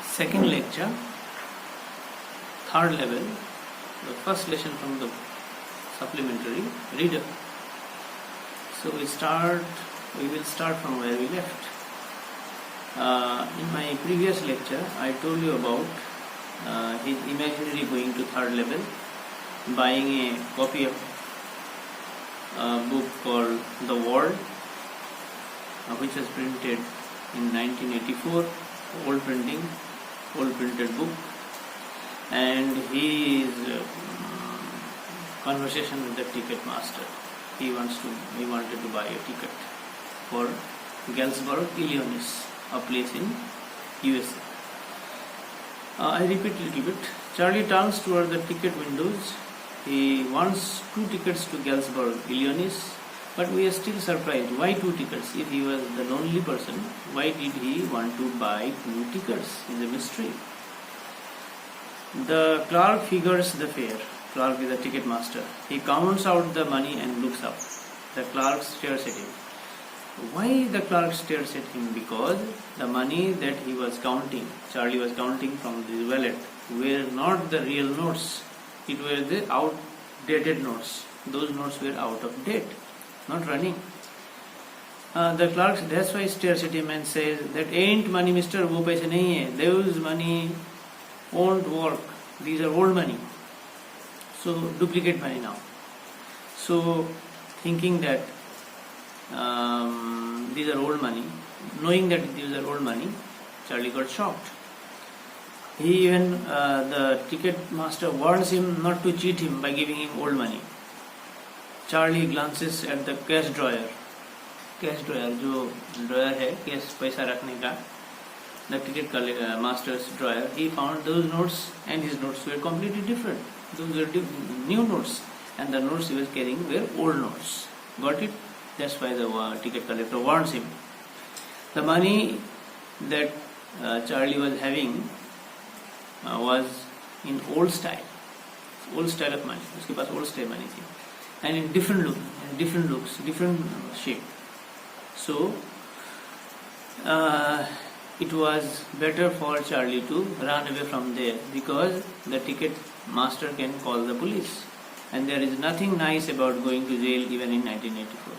Second lecture, third level, the first lesson from the supplementary reader. So we will start from where we left. In my previous lecture, I told you about his imaginary going to third level, buying a copy of a book called The World, which was printed in 1984, old printed book, and his conversation with the ticket master. He wanted to buy a ticket for Galesburg, Illinois, a place in USA. I repeat a little bit. Charlie turns toward the ticket windows. He wants 2 tickets to Galesburg, Illinois, but we are still surprised. Why 2 tickets? If he was the lonely person, why did he want to buy 2 tickets? It's a mystery. The clerk figures the fare. Clerk is the ticket master. He counts out the money and looks up. The clerk stares at him. Why the clerk stares at him? Because the money that he was counting, Charlie was counting from his wallet, were not the real notes. It were the outdated notes. Those notes were out of date, not running. The clerk, that's why, stares at him and says, "That ain't money, mister, wo paise nahi hai. Those money won't work. These are old money. So duplicate money now." So thinking that these are old money, knowing that these are old money, Charlie got shocked. He even, the ticket master warns him not to cheat him by giving him old money. Charlie glances at the cash drawer. Cash drawer, जो drawer है cash पैसा रखने का, the ticket master's drawer. He found those notes, and his notes were completely different. Those were new notes, and the notes he was carrying were old notes. Got it? That's why the ticket collector warns him. The money that Charlie was having was in old style of money. उसके पास old style money थी, and in different looks, different shape. So it was better for Charlie to run away from there, because the ticket master can call the police, and there is nothing nice about going to jail even in 1984.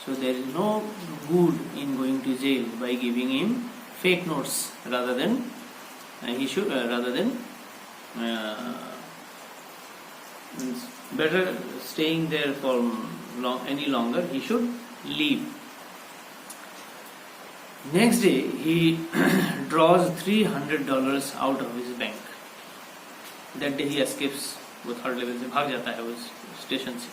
So there is no good in going to jail by giving him fake notes rather than better staying there for any longer. He should leave. Next day he draws $300 out of his bank. That day he escapes. वो third level से भाग जाता है उस station से.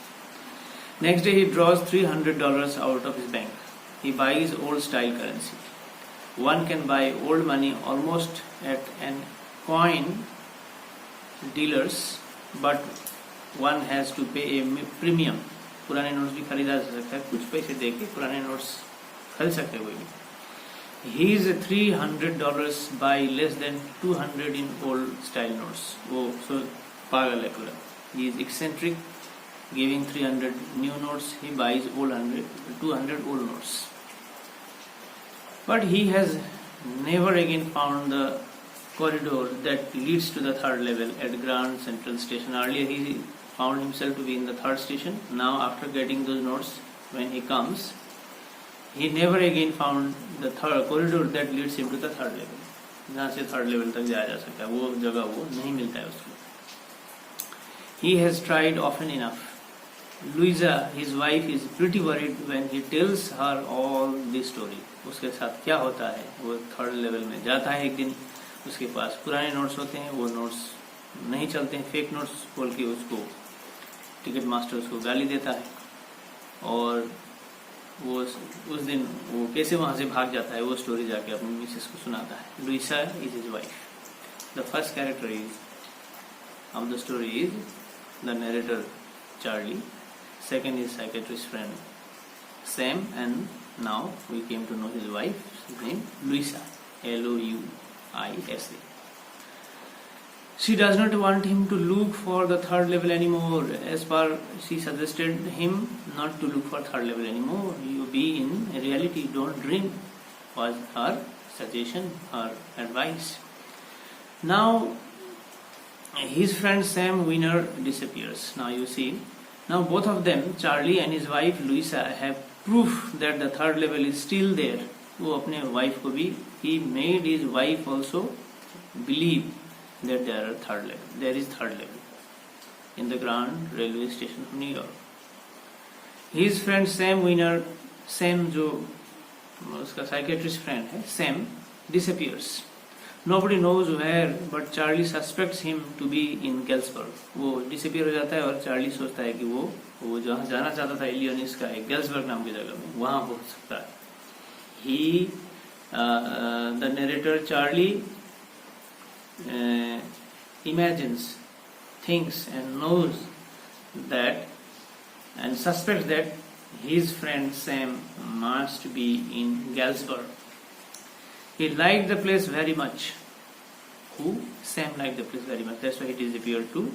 Next day he draws $300 out of his bank. He buys old style currency. One can buy old money almost at an coin dealers, but one has to pay a premium. पुराने notes भी खरीदा जा सकता है, कुछ पैसे दे के पुराने नोट्स खरीद सकते हैं कोई भी. His $300 buy less than 200 in old style notes. वो so पागल है पूरा. He is eccentric, giving 300 new notes. He buys 200 old notes. But he has never again found the corridor that leads to the third level at Grand Central Station. Earlier he found himself to be in the third station. Now after getting those notes, when he comes, he never again found the third corridor that leads him to the third level. जहाँ से third level तक जाया जा सकता है, वो जगह वो नहीं मिलता है उसको. He has tried often enough. Louisa, his wife, is pretty worried when he tells her all this story. उसके साथ क्या होता है, वो थर्ड लेवल में जाता है एक दिन, उसके पास पुराने नोट्स होते हैं, वो नोट्स नहीं चलते हैं, फेक नोट्स बोल के उसको टिकट मास्टर उसको गाली देता है, और वो उस दिन वो कैसे वहाँ से भाग जाता है वो स्टोरी जाके अपनी मिसेस को सुनाता है. Luisa is his wife. The first character is of the story is the narrator Charlie. Second is psychiatrist friend Sam, and now we came to know his wife. His name Louisa, Louisa. She does not want him to look for the third level anymore. As per, she suggested him not to look for third level anymore. You be in reality, don't dream, was her suggestion or advice. Now his friend Sam Winner disappears. Now you see, now both of them, Charlie and his wife Louisa, have proof that the third level is still there. वो अपने wife को भी, he made his wife also believe that there is third level in the Grand Railway Station of New York. His friend Sam Winner, Sam जो उसका psychiatrist friend है, Sam disappears. Nobody knows where, but Charlie suspects him to be in Galesburg. वो disappear हो जाता है और Charlie सोचता है कि वो जहाँ जाना चाहता था इलियोनिस का एक गेल्सबर्ग नाम की जगह में, वहाँ हो सकता है. He, the narrator Charlie, imagines, thinks and knows that and suspects that his friend Sam must be in Galesburg. He liked the place very much. Who? Sam liked the place very much. That's why he disappeared too.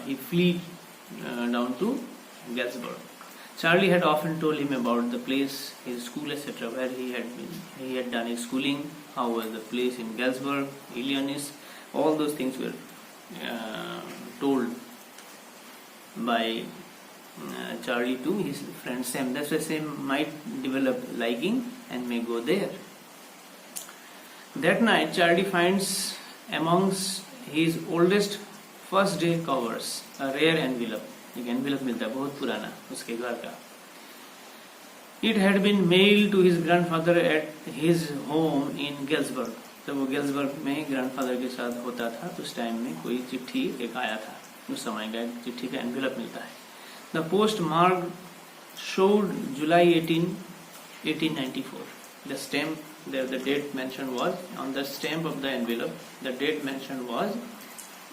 He fled down to Galesburg. Charlie had often told him about the place, his school, etc., where he had been. He had done his schooling. How was the place in Galesburg, Illinois? All those things were told by Charlie to his friend Sam. That's why Sam might develop liking and may go there. That night, Charlie finds amongst his oldest first day covers a rare envelope. एक envelope मिलता है बहुत पुराना उसके घर का. It had been mailed to his grandfather at his home in Galesburg. जब वो गेल्सबर्ग में ग्रैंडफादर के साथ होता था तो उस टाइम में कोई चिट्ठी एक आया था. उस समय का एक चिट्ठी का एनवेलप मिलता है. The postmark showed July 18, 1894. The stamp, the date mentioned was on the stamp of the envelope. The date mentioned was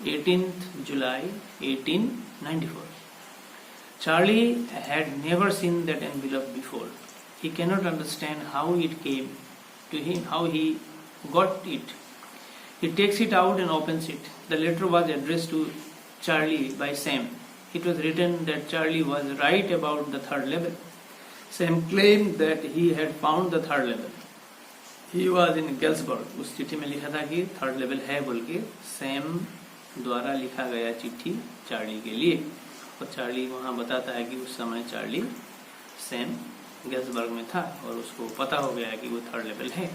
18th July 1894. Charlie had never seen that envelope before. He cannot understand how it came to him, how he got it. He takes it out and opens it. The letter was addressed to Charlie by Sam. It was written that Charlie was right about the third level. Sam claimed that he had found the third level. He was in Galesburg. उस चिट्ठी में लिखा था कि third level है बोल के Sam द्वारा लिखा गया चिट्ठी चार्ली के लिए. और चार्ली वहाँ बताता है कि उस समय चार्ली सैम गेल्सबर्ग में था और उसको पता हो गया कि वो थर्ड लेवल है.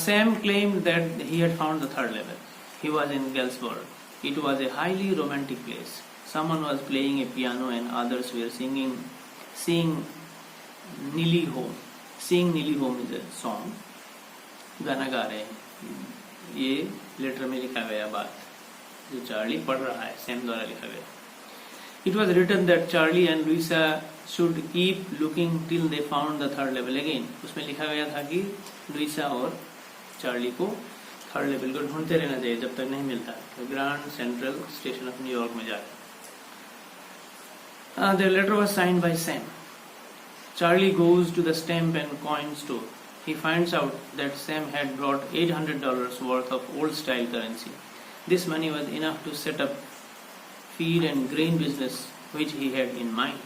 Sam claimed that he had found the third level. He was in Galesburg. It was a highly romantic place. Someone was playing a piano and others were singing Nearly Home. Sing Nearly Home is a song. गाना गा रहे हैं. ये letter में लिखा गया बात जो चार्ली पढ़ रहा है, सैम द्वारा लिखा गया. It was written that Charlie and Louisa should keep looking till they found the third level again. उसमें लिखा गया था कि लुइसा और चार्ली को थर्ड लेवल को ढूंढते रहना चाहिए जब तक नहीं मिलता. तो grand central station of New York में जाकर. The letter was signed by Sam. Charlie goes to the stamp and coin store. He finds out that Sam had brought $800 worth of old-style currency. This money was enough to set up feed and grain business which he had in mind.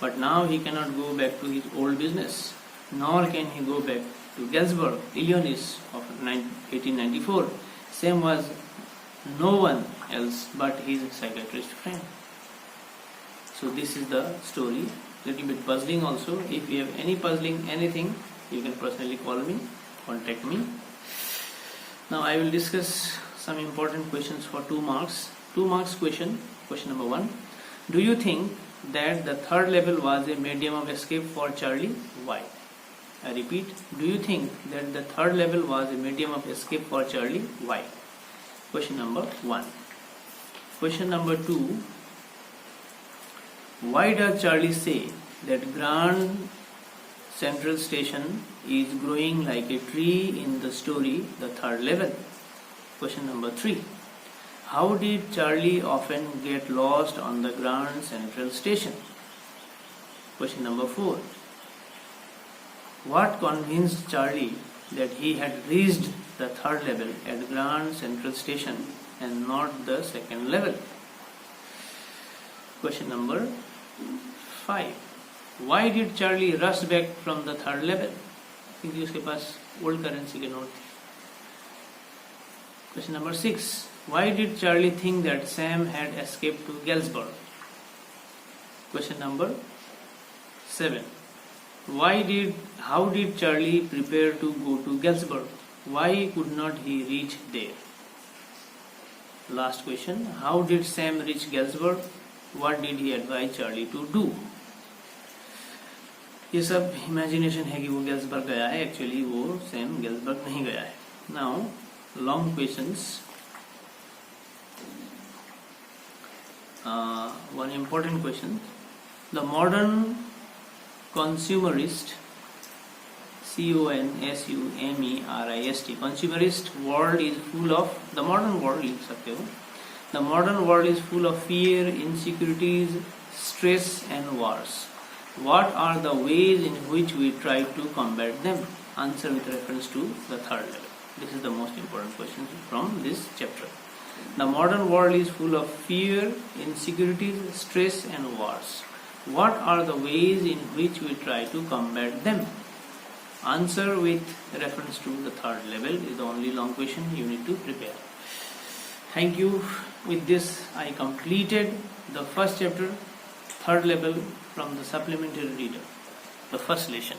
But now he cannot go back to his old business, nor can he go back to Galesburg, Illinois of 1894. Sam was no one else but his psychiatrist friend. So this is the story. Little bit puzzling also. If you have any puzzling anything, you can personally call me, contact me. Now I will discuss some important questions for 2 marks. 2 marks question. Question number 1. Do you think that the third level was a medium of escape for Charlie? Why? I repeat. Do you think that the third level was a medium of escape for Charlie? Why? Question number 1. Question number 2. Why does Charlie say that Grand Central Station is growing like a tree in the story The Third Level? Question number 3. How did Charlie often get lost on the Grand Central Station? Question number 4. What convinced Charlie that he had reached the third level at Grand Central Station and not the second level? Question number 5. Why did Charlie rush back from the third level? क्योंकि उसके पास old currency के note थे. Question number 6. Why did Charlie think that Sam had escaped to Galesburg? Question number 7. How did Charlie prepare to go to Galesburg? Why could not he reach there? Last question. How did Sam reach Galesburg? What did he advise Charlie to do? ये सब imagination है कि वो Galesburg गया है, actually वो Sam Galesburg नहीं गया है. Now long questions. One important question. The modern consumerist CONSUMERIST consumerist world is full of, the modern world लिख सकते हो, the modern world is full of fear, insecurities, stress and wars. What are the ways in which we try to combat them? Answer with reference to the third level. This is the most important question from this chapter. The modern world is full of fear, insecurities, stress and wars. What are the ways in which we try to combat them? Answer with reference to the third level is the only long question you need to prepare. Thank you. With this, I completed the first chapter, third level, from the supplementary reader, the first lesson.